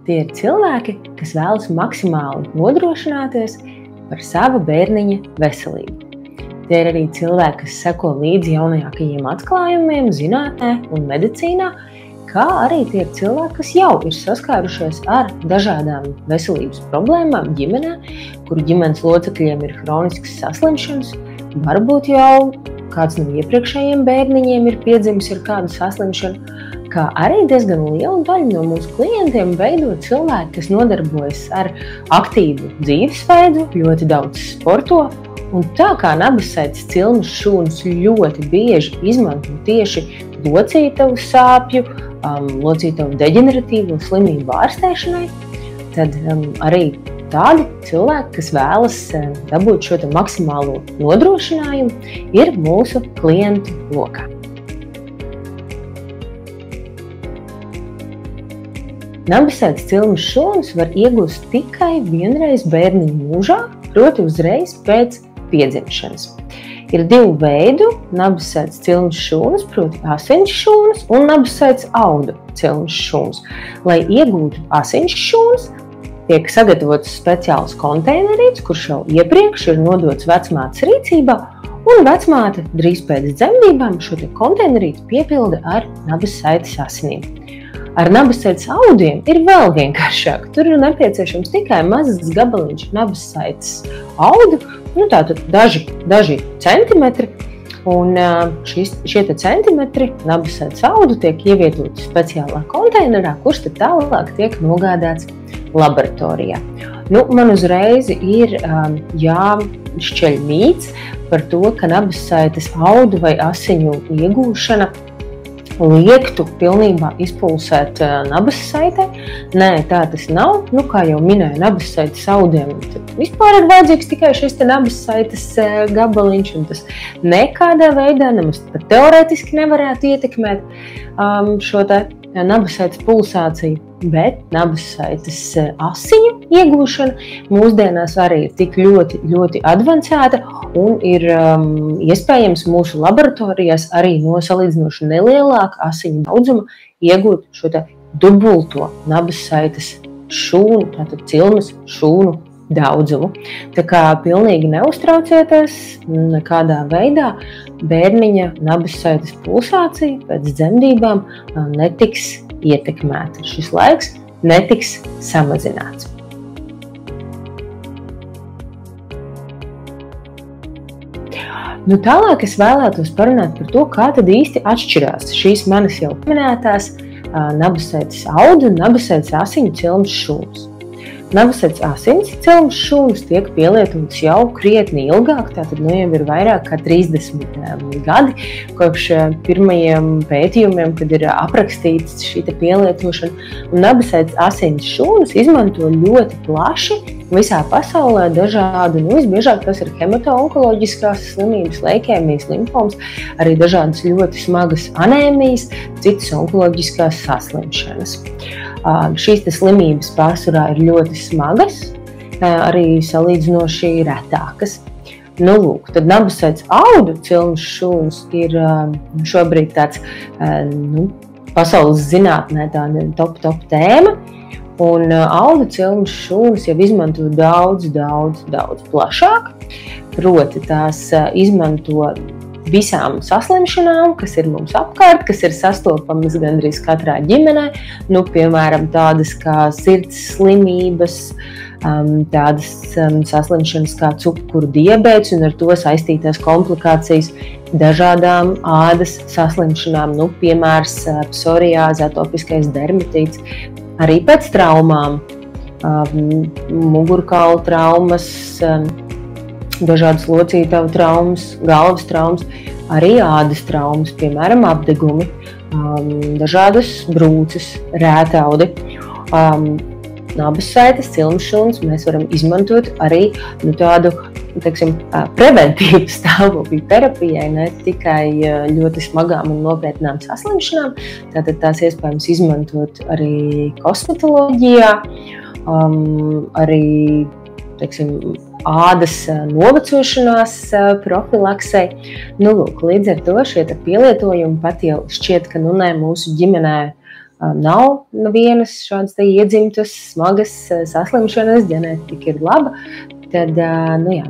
Tie ir cilvēki, kas vēlas maksimāli nodrošināties par sava bērniņa veselību. Tie ir arī cilvēki, kas seko līdzi jaunākajiem atklājumiem zinātnē un medicīnā, kā arī tie ir cilvēki, kas jau ir saskārušies ar dažādām veselības problēmām ģimenē, kuru ģimenes locekļiem ir hroniskas saslimšanas, varbūt jau kāds no iepriekšējiem bērniņiem ir piedzimis ar kādu saslimšanu, kā arī diezgan liela daļa no mūsu klientiem veido cilvēki, kas nodarbojas ar aktīvu dzīvesveidu, ļoti daudz sporto, un tā kā nabasaites cilmes šūnas ļoti bieži izmanto tieši locītavu sāpju, locītavu deģeneratīvo slimību ārstēšanai, tad arī tādi cilvēki, kas vēlas dabūt šo maksimālo nodrošinājumu, ir mūsu klientu lokā. Nabasaites cilmes šūnas var iegūst tikai vienreiz bērniņa mūžā, proti uzreiz pēc piedzimšanas. Ir divu veidu nabasaites cilmes šūnas, proti asiņš šūnas un nabasaites audu cilmes šūnas. Lai iegūtu asiņš šūnas, tiek sagatavots speciāls konteinerīts, kurš jau iepriekš ir nodots vecmātes rīcībā, un vecmāte drīz pēc dzemdībām šo konteinerīti piepilda ar nabasaites asinīm. Ar nabasaites audiem ir vēl vienkāršāk. Tur ir nepieciešams tikai mazs gabaliņš nabasaites audu, tātad daži centimetri, un šie centimetri nabasaites audu tiek ievietoti speciālā konteinerā, kurš tad tālāk tiek nogādāts laboratorijā. Man uzreiz ir jāšķeļ mīts par to, ka nabasaites audu vai asiņu iegūšana liektu pilnībā izpulsēt nabassaitē. Nē, tā tas nav. Kā jau minēju, nabassaites audiem vispār ir vajadzīgs tikai šis nabasaites gabaliņš, un tas nekādā veidā nemaz pat teorētiski nevarētu ietekmēt šo nabasaites pulsāciju, bet nabasaites asiņu iegūšana mūsdienās arī ir tik ļoti, ļoti advancēta un ir iespējams mūsu laboratorijās arī no salīdzinoši nelielāka asiņu daudzuma iegūt šo dubulto nabasaites šūnu, tātad cilmes šūnu daudzumu. Tā kā pilnīgi neuztraucieties nekādā veidā, bērniņa nabasaites pulsācija pēc dzemdībām netiks ietekmēta. Šis laiks netiks samazināts. Tālāk es vēlētos parunāt par to, kā tad īsti atšķirās šīs manas jau minētās nabasaites audu un nabasaites asiņu cilmes šūnas. Nabasaites asiņu cilmes šūnas tiek pielietotas jau krietni ilgāk, tātad jau ir vairāk kā 30 gadi kopš pirmajiem pētījumiem, kad ir aprakstīts šī pielietošana. Un nabasaites asiņu šūnas izmanto ļoti plaši visā pasaulē dažādu, visbiežāk tas ir hemato-onkoloģiskās slimības, leikēmijas, limfomas, arī dažādas ļoti smagas anēmijas, citas onkoloģiskās saslimšanas. Šīs slimības pārsvarā ir ļoti smagas, arī salīdzinoši retākas. Tad nabasaites audu cilmes šūnas ir šobrīd tāds pasaules zinātnē tāda top tēma. Un audu cilmes šūnas jau izmanto daudz plašāk. Proti tās izmanto visām saslimšanām, kas ir mums apkārt, kas ir sastopamas gandrīz katrā ģimenē. Piemēram, tādas kā sirds slimības, tādas saslimšanas kā cukuru diabēts un ar to saistītās komplikācijas, dažādām ādas saslimšanām, piemērs psoriāze, atopiskais dermatīts, arī pēc traumām, mugurkaula traumas, dažādas locītavu traumas, galvas traumas, arī ādas traumas, piemēram, apdegumi, dažādas brūces, rētaudi. Nabasaites cilmes šūnas mēs varam izmantot arī tādu, preventīvu stāvokļu terapijai, ne tikai ļoti smagām un nopietnām saslimšanām. Tātad tās iespējams izmantot arī kosmetoloģijā, arī, ādas novecošanās profilaksei. Līdz ar to šie pielietojumi pat jau šķiet, ka mūsu ģimenē nav nevienas šādas iedzimtas, smagas saslimšanas, ģenētika ir laba, tad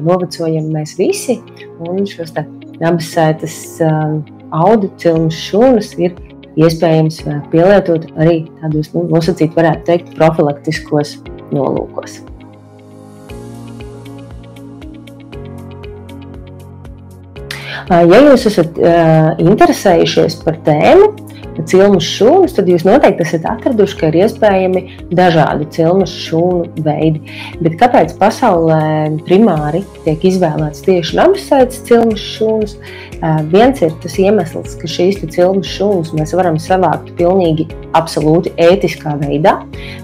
novecojam mēs visi, un šos nabissaites audu cilmes šūnas ir iespējams pielietot arī tādos, nosacīt varētu teikt, profilaktiskos nolūkos. Ja jūs esat interesējušies par tēmu cilmes šūnas, tad jūs noteikti esat atraduši, ka ir iespējami dažādi cilmes šūnu veidi. Bet kāpēc pasaulē primāri tiek izvēlēts tieši nabissaites cilmes šūnas? Viens ir tas iemesls, ka šīs cilmes šūnas mēs varam savākt pilnīgi absolūti ētiskā veidā.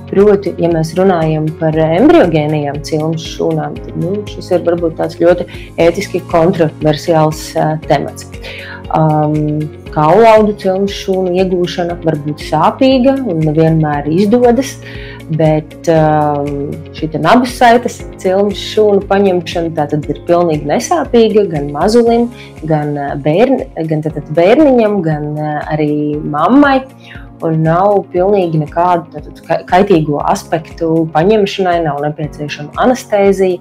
Proti, ja mēs runājam par embriogēnajām cilmes šūnām, tad šis ir varbūt tāds ļoti ētiski kontroversiāls temats. Kaulaudu cilmes šūnu iegūšana var būt sāpīga un nevienmēr izdodas, bet šī nabissaites cilmes šūnu paņemšana tātad ir pilnīgi nesāpīga gan mazulim, gan bērniņam, gan arī mammai. Un nav pilnīgi nekādu kaitīgo aspektu paņemšanai, nav nepieciešama anestēzija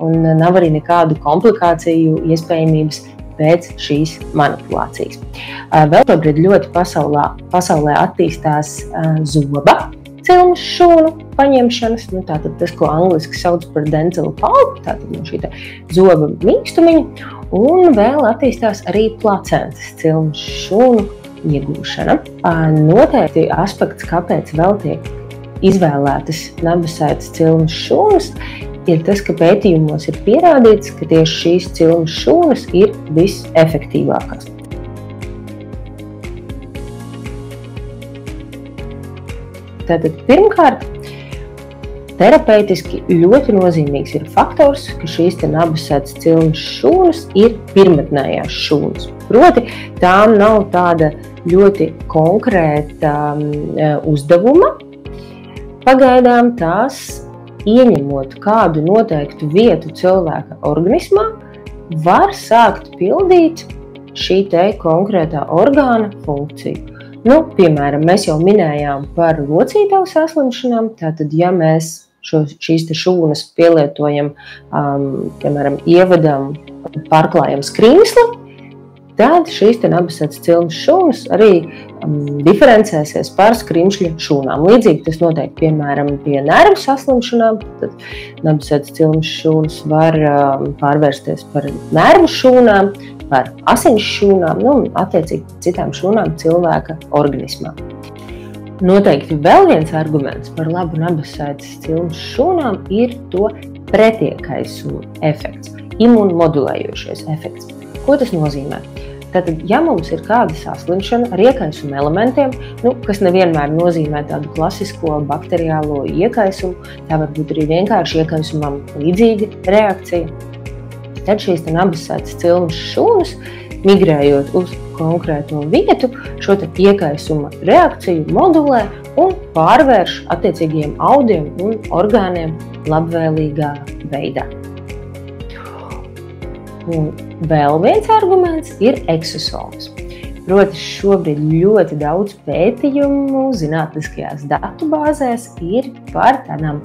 un nav arī nekādu komplikāciju iespējamības pēc šīs manipulācijas. Vēl šobrīd ļoti pasaulē attīstās zoba cilmes šūnu paņemšanas, tātad tas, ko angliski sauc par dental pulp, tātad šī zoba mīkstumiņa, un vēl attīstās arī placentas cilmes šūnu iegūšana. Noteikti aspekts, kāpēc vēl tiek izvēlētas nabissaites cilmes šūnas, ir tas, ka pētījumos ir pierādīts, ka tieši šīs cilmes šūnas ir visefektīvākās. Tātad pirmkārt, terapeitiski ļoti nozīmīgs ir faktors, ka šīs nabissaites cilmes šūnas ir pirmotnējās šūnas. Proti, tām nav tāda ļoti konkrēta uzdevuma. Pagaidām tās, ieņemot kādu noteiktu vietu cilvēka organismā, var sākt pildīt šī konkrētā orgāna funkciju. Piemēram, mēs jau minējām par locītavu saslimšanām, tātad, ja mēs šīs šūnas pielietojam, piemēram, ievedam, pārklājam skrīnsli, tad šīs nabissaites cilmes šūnas arī diferencēsies par skrīnšļa šūnām. Līdzīgi tas notiek, piemēram, pie nervu saslimšanām, tad nabissaites cilmes šūnas var pārvērsties par nervu šūnām, par asins šūnām, un attiecīgi citām šūnām cilvēka organismā. Noteikti vēl viens arguments par labu nabissaites cilmes šūnām ir to pretiekaisuma efekts, imunmodulējošais efekts. Ko tas nozīmē? Tātad, ja mums ir kāda saslimšana ar iekaisuma elementiem, kas nevienmēr nozīmē tādu klasisko bakteriālo iekaisumu, tā var būt arī vienkārši iekaisumam līdzīga reakcija, tad šīs nabissaites cilmes šūnas, migrējot uz konkrēto vietu, šo iekaisuma reakciju modulē un pārvērš attiecīgajiem audiem un orgāniem labvēlīgā veidā. Un vēl viens arguments ir eksosomas. Proti, šobrīd ļoti daudz pētījumu zinātniskajās datubāzēs ir par tādām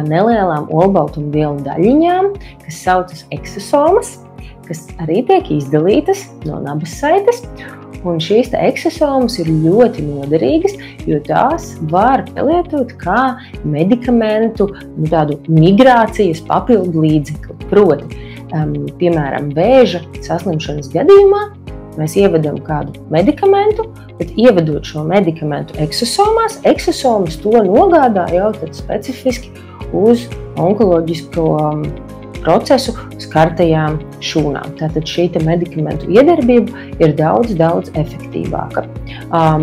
nelielām olbaltumvielu daļiņām, kas saucas eksosomas, kas arī tiek izdalītas no nabissaites. Un šīs eksosomas ir ļoti noderīgas, jo tās var pielietot kā medikamentu, tādu migrācijas papildu līdzekli. Proti, piemēram, vēža saslimšanas gadījumā mēs ievedam kādu medikamentu, bet ievedot šo medikamentu ekosomās, eksosomas to nogādā jau tad specifiski uz onkoloģisko procesu skartajām šūnām. Tātad šī medikamentu iedarbība ir daudz efektīvāka.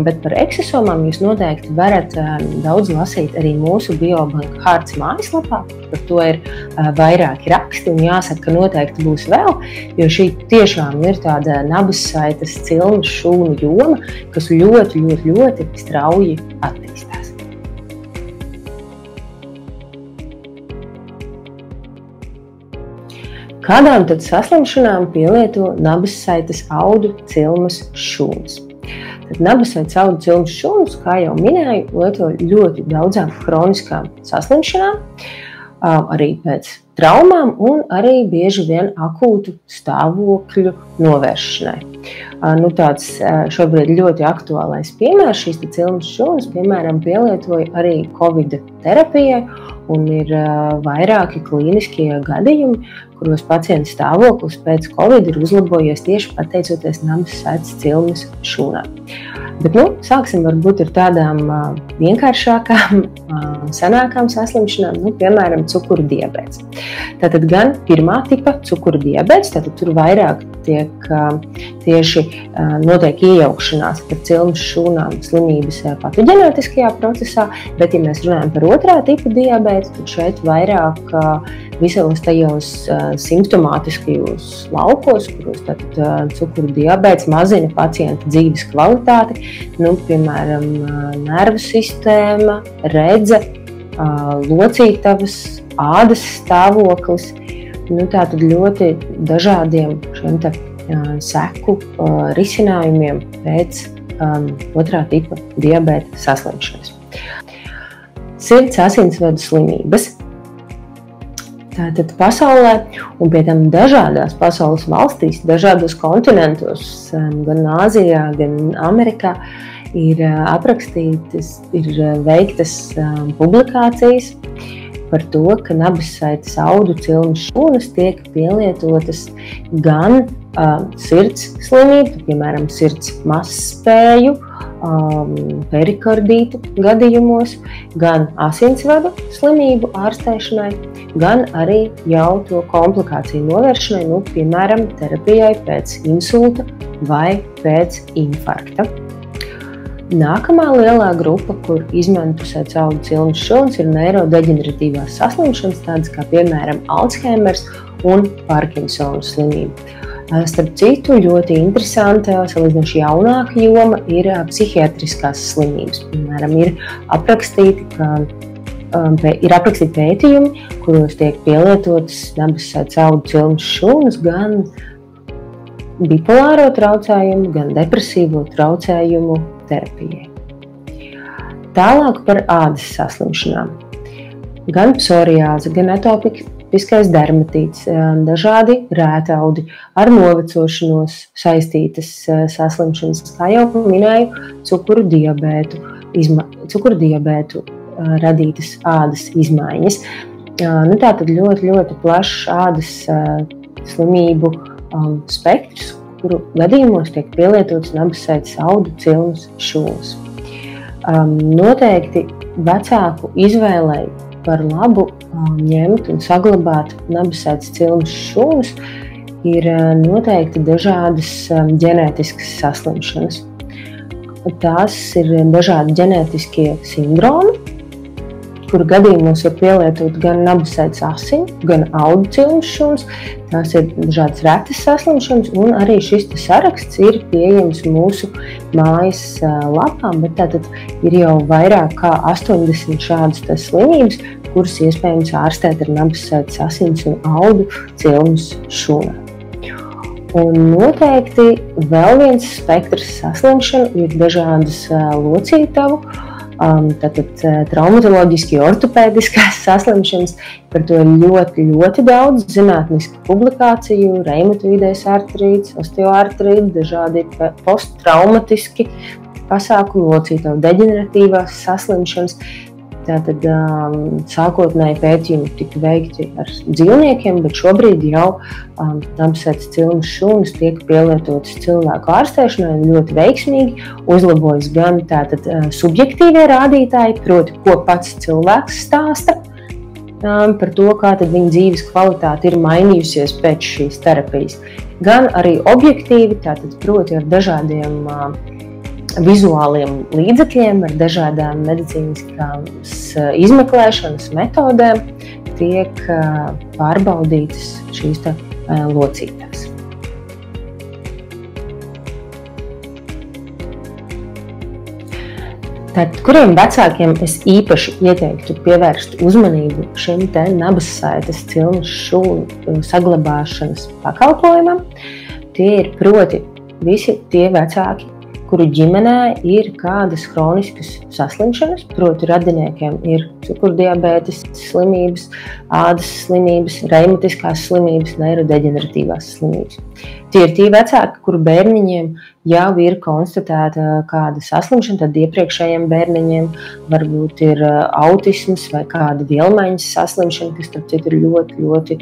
Bet par eksosomām jūs noteikti varat daudz lasīt arī mūsu Biobanka Hearts mājaslapā. Par to ir vairāki raksti un jāsaka, ka noteikti būs vēl, jo šī tiešām ir tāda nabissaites cilmes šūnu joma, kas ļoti strauji attīstās. Kādām tad saslimšanām pielieto nabissaites audu cilmes šūnas? Tad nabasaites audu cilmes šūnas, kā jau minēju, lieto ļoti daudzām kroniskām saslimšanām, arī pēc traumām un arī bieži vien akūtu stāvokļu novēršanai. Tāds šobrīd ļoti aktuālais piemērs šīs cilmes šūnas, piemēram, pielietoja arī Covid terapijai, un ir vairāki klīniskie gadījumi, kuros pacienta stāvoklis pēc Covid ir uzlabojies tieši pateicoties nabasaites cilmes šūnām. Bet sāksim varbūt ar tādām vienkāršākām, senākām saslimšanām, piemēram, cukura diabēts. Tātad gan pirmā tipa cukura diabēts, tātad tur vairāk tiek tieši notiek iejaukšanās par cilmes šūnām slimības patoģenētiskajā procesā, bet, ja mēs runājam par otrā tipa diabētu, tad šeit vairāk visos tajos simptomātiskajos laukos, kuros tātad cukura diabēts mazina pacienta dzīves kvalitāti, piemēram, nervu sistēma, redze, locītavas, ādas stāvoklis, tātad ļoti dažādiem šiem seku risinājumiem pēc otrā tipa diabēta saslimšanas. Sirds asinsvadu slimības. Tātad pasaulē, un pie tam dažādās pasaules valstīs, dažādos kontinentos, gan Āzijā, gan Amerikā, ir aprakstītas, ir veiktas publikācijas par to, ka nabasaites audu cilmes šūnas tiek pielietotas gan sirds slimību, piemēram, sirds mazspēju, perikardītu gadījumos, gan asinsvadu slimību ārstēšanai, gan arī jau to komplikāciju novēršanai, piemēram, terapijai pēc insulta vai pēc infarkta. Nākamā lielā grupa, kur izmanto audu cilmes šūnas, ir neirodeģeneratīvās saslimšanas, tādas kā, piemēram, Alzheimers un Parkinsona slimība. Starp citu, ļoti interesanta, salīdzinoši jaunāka joma ir psihiatriskās slimības. Piemēram, ir aprakstīti pētījumi, kuros tiek pielietotas nabasaites audu cilmes šūnas gan bipolāro traucējumu, gan depresīvo traucējumu terapijai. Tālāk par ādas saslimšanām. Gan psoriāze, gan atopiskais dermatīts, dažādi rētaudi ar novecošanos saistītas saslimšanas, kā jau minēju, cukuru diabētu radītas ādas izmaiņas. Tātad ļoti, ļoti plašs ādas slimību spektrs, kuru gadījumos tiek pielietotas nabasaites audu cilmes šūnas. Noteikti vecāku izvēlei par labu ņemt un saglabāt nabasaites cilmes šūnas ir noteikti dažādas ģenētiskas saslimšanas. Tās ir dažādi ģenētiskie sindromi, kuru gadījumos var pielietot gan nabasaites asiņu, gan audu cilmes šūnas. Tās ir dažādas retas saslimšanas, un arī šis saraksts ir pieejams mūsu mājas lapām, bet tātad ir jau vairāk kā 80 šādas slimības, kuras iespējams ārstēt ar nabasaites asins un audu cilmes šūnām. Un noteikti vēl viens spektrs saslimšanu ir dažādas locītavu, tātad traumatoloģiski ortopēdiskās saslimšanas. Par to ir ļoti, ļoti daudz zinātnisku publikāciju, reumatoīdais artrīts, osteoartrīts, dažādi posttraumatiski pasākumi, locītavu deģeneratīvās saslimšanas. Tātad sākotnēji pētījumi tika veikti ar dzīvniekiem, bet šobrīd jau nabasaites cilmes šūnas tiek pielietotas cilvēku ārstēšanai un ļoti veiksmīgi uzlabojas gan tātad subjektīvie rādītāji, proti, ko pats cilvēks stāsta par to, kā tad viņa dzīves kvalitāte ir mainījusies pēc šīs terapijas, gan arī objektīvi, tātad proti ar dažādiem vizuāliem līdzekļiem, ar dažādām medicīniskās izmeklēšanas metodēm tiek pārbaudītas šīs locītavas. Tātad, kuriem vecākiem es īpaši ieteiktu pievērst uzmanību šim nabasaites cilmes šūnu saglabāšanas pakalpojumam, tie ir proti visi tie vecāki, kuru ģimenē ir kādas hroniskas saslimšanas, proti radiniekiem ir cukurdiabētes slimības, ādas slimības, reimatiskās slimības, neirodeģeneratīvās slimības. Tie ir tie vecāki, kuru bērniņiem jau ir konstatēta kāda saslimšana, tad iepriekšējiem bērniņiem varbūt ir autisms vai kāda vielmaiņas saslimšana, kas starp citu ir ļoti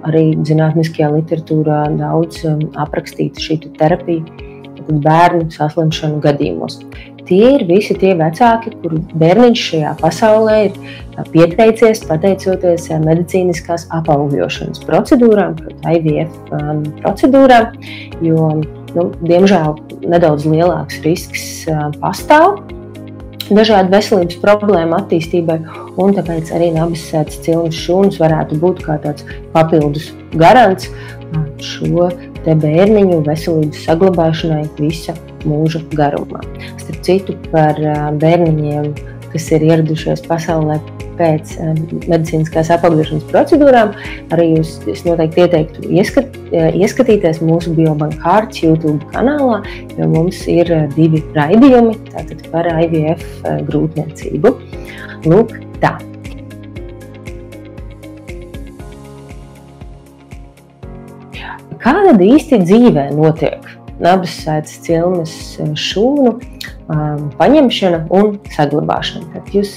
arī zinātniskajā literatūrā daudz aprakstīta šī terapija bērnu saslimšanu gadījumos. Tie ir visi tie vecāki, kuru bērniņš šajā pasaulē ir pieteicies pateicoties medicīniskās apaugļošanas procedūrām, IVF procedūrām, jo, diemžēl, nedaudz lielāks risks pastāv dažādu veselības problēmu attīstībai, un tāpēc arī nabissētas cilmes šūnas varētu būt kā tāds papildus garants šo te bērniņu veselības saglabāšanai visa mūža garumā. Starp citu, par bērniņiem, kas ir ieradušies pasaulē pēc medicīniskās apaugļošanas procedūrām, arī es noteikti ieteiktu ieskatīties mūsu Biobank Hearts YouTube kanālā, jo mums ir 2 raidījumi tātad par IVF grūtniecību. Lūk, tā. Kā tad īsti dzīvē notiek nabissētas cilmes šūnu paņemšana un saglabāšana? Tad jūs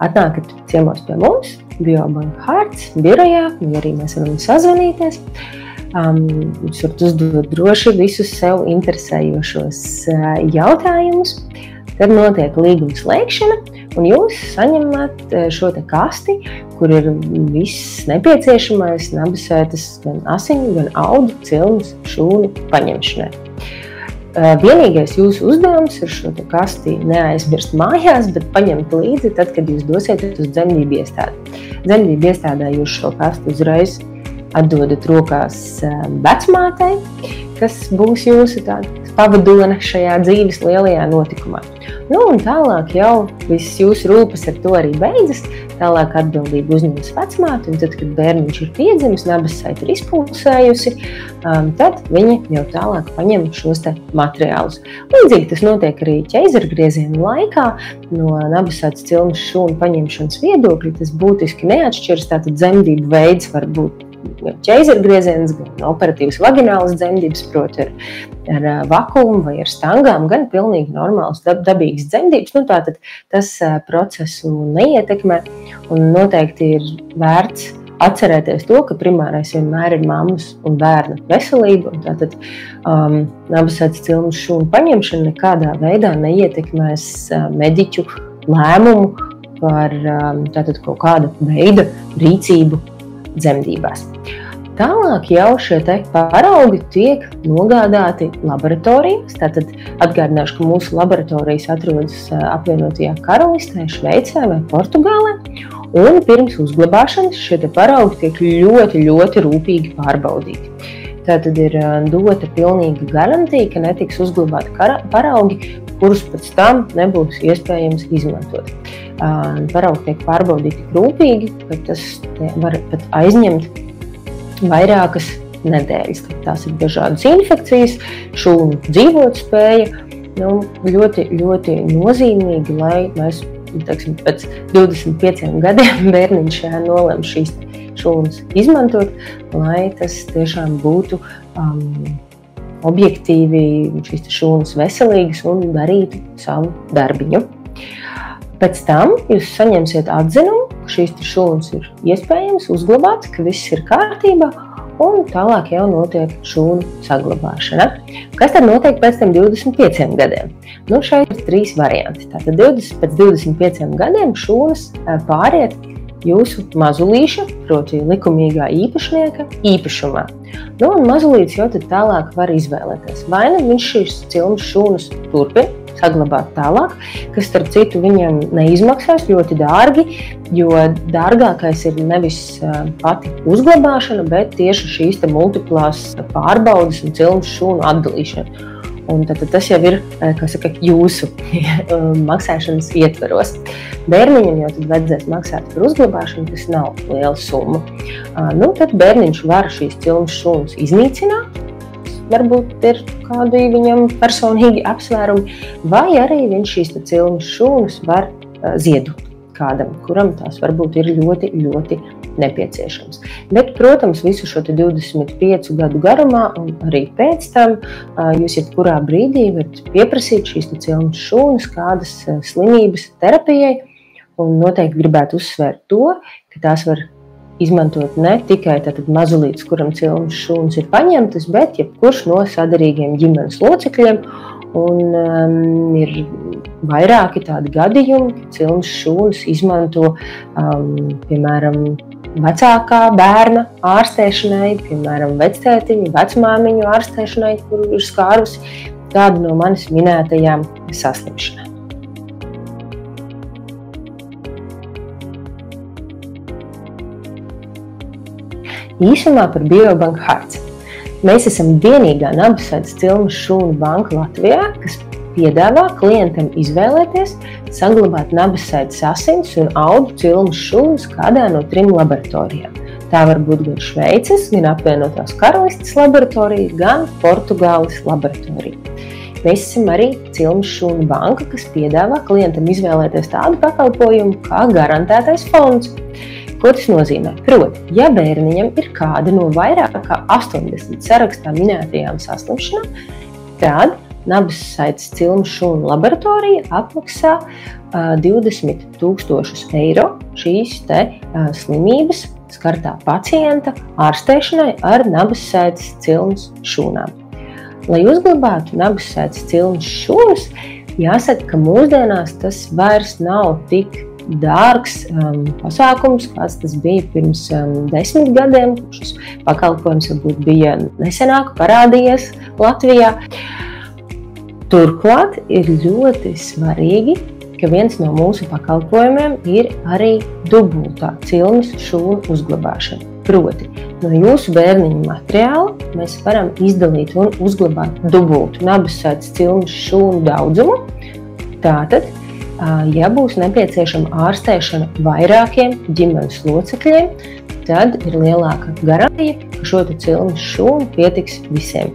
atnākat ciemos pie mums, Biobank Hearts birojā, un arī mēs varam sazvanīties. Jūs varat uzdot droši visus sev interesējošos jautājumus. Tad notiek līguma slēgšana, un jūs saņemat šo te kasti, kur ir viss nepieciešamais nabissētas gan asiņu, gan audu, cilmes, šūnu paņemšanai. Vienīgais jūsu uzdevums ir šo te kasti neaizmirst mājās, bet paņemt līdzi tad, kad jūs dosieties uz dzemdību iestādi. Dzemdību iestādē jūs šo kasti uzreiz atdodat rokās vecmātei, kas būs jūsu pavadone šajā dzīves lielajā notikumā. Un tālāk jau viss jūsu rūpes ar to arī beidzas, tālāk atbildību uzņemas vecmāte, un tad, kad bērniņš ir piedzimis, nabissēta ir izpulsējusi, tad viņa jau tālāk paņem šos te materiālus. Līdzīgi tas notiek arī ķeizargrieziena laikā, no nabissētas cilmes šūnu paņemšanas viedokļa, tas būtiski neatšķiras, tātad dzemdību veids var būt ķeizargrieziens, gan operatīvas vaginālas dzemdības, proti ar vakuumu vai ar stangām, gan pilnīgi normāls, dabīgas dzemdības. Tātad tas procesu neietekmē, un noteikti ir vērts atcerēties to, ka primārais vienmēr ir mammas un bērna veselība, un tātad nabissētas cilmes šūnu paņemšana nekādā veidā neietekmēs mediķu lēmumu par tātad kaut kāda veida rīcību dzemdībās. Tālāk jau šie te paraugi tiek nogādāti laboratorijās. Tātad atgādināšu, ka mūsu laboratorijas atrodas apvienotajā Karalistē, Šveicē vai Portugālē. Un pirms uzglabāšanas šie te paraugi tiek ļoti rūpīgi pārbaudīti. Tātad ir dota pilnīga garantija, ka netiks uzglabāti paraugi, kurus pēc tam nebūs iespējams izmantot. Paraugi tiek pārbaudīti tik rūpīgi, ka tas var pat aizņemt vairākas nedēļas. Tās ir dažādas infekcijas, šūnu dzīvotspēja, ļoti nozīmīgi, lai mēs, pēc 25 gadiem bērniņš nolem šīs šūnas izmantot, lai tas tiešām būtu objektīvi šīs šūnas veselīgas un darītu savu darbiņu. Pēc tam jūs saņemsiet atzinumu, ka šīs šūnas ir iespējams uzglabāt, ka viss ir kārtībā, un tālāk jau notiek šūnu saglabāšana. Kas tad notiek pēc tam 25 gadiem? Šeit ir 3 varianti. Tātad pēc 25 gadiem šūnas pāriet jūsu mazulīša, proti likumīgā īpašnieka īpašumā. Un mazulīts jau tad tālāk var izvēlēties. Vai viņš šīs cilmes šūnas turpina saglabāt tālāk, kas starp citu viņam neizmaksās ļoti dārgi, jo dārgākais ir nevis pati uzglabāšana, bet tieši šīs te multiplās pārbaudes un cilmes šūnu atdalīšana. Un tad tas jau ir, jūsu maksāšanas ietveros. Bērniņam jau tad vajadzēs maksāt par uzglabāšanu, tas nav liela summa. Tad bērniņš var šīs cilmes šūnas iznīcināt, varbūt ir kādi viņam personīgi apsvērumi, vai arī viņš šīs cilmes šūnas var ziedot kādam, kuram tās varbūt ir ļoti, ļoti nepieciešams. Bet, protams, visu šo 25 gadu garumā un arī pēc tam jūs jebkurā brīdī varat pieprasīt šīs cilmes šūnas kādas slimības terapijai, un noteikti gribētu uzsvērt to, ka tās var izmantot ne tikai mazulītis, kuram cilmes šūnas ir paņemtas, bet jebkurš no sadarīgiem ģimenes locekļiem. Un ir vairāki tādi gadījumi, ka cilmes šūnas izmanto, piemēram, vecākā bērna ārstēšanai, piemēram, vectētiņu, vecmāmiņu ārstēšanai, kuru ir skārusi kādu no manis minētajām saslimšanām. Īsumā par Biobank Hearts. Mēs esam vienīgā nabasaites cilmes šūnu banka Latvijā, kas piedāvā klientam izvēlēties saglabāt nabasaites asins un audu cilmes šūnas kādā no 3 laboratorijām. Tā var būt gan Šveices, gan apvienotās Karalistes laboratorija, gan Portugāles laboratorija. Mēs esam arī cilmes šūnu banka, kas piedāvā klientam izvēlēties tādu pakalpojumu kā garantētais fonds. Ko tas nozīmē? Proti, ja bērniņam ir kāda no vairāk kā 80 sarakstā minētajām saslimšanām, tad nabasaites cilmes šūnu laboratorija apmaksā 20,000 eiro šīs slimības skartā pacienta ārstēšanai ar nabasaites cilmes šūnām. Lai uzglabātu nabasaites cilmes šūnas, jāsaka, ka mūsdienās tas vairs nav tik dārgs pasākums, kāds tas bija pirms 10 gadiem, kurš šis pakalpojums varbūt bija nesenāk parādījies Latvijā. Turklāt ir ļoti svarīgi, ka viens no mūsu pakalpojumiem ir arī dubultā cilmes šūnu uzglabāšana. Proti, no jūsu bērniņa materiāla mēs varam izdalīt un uzglabāt dubultu nabasaites cilmes šūnu daudzumu. Tātad, ja būs nepieciešama ārstēšana vairākiem ģimenes locekļiem, tad ir lielāka garantija, ka šo cilmes šūnu pietiks visiem.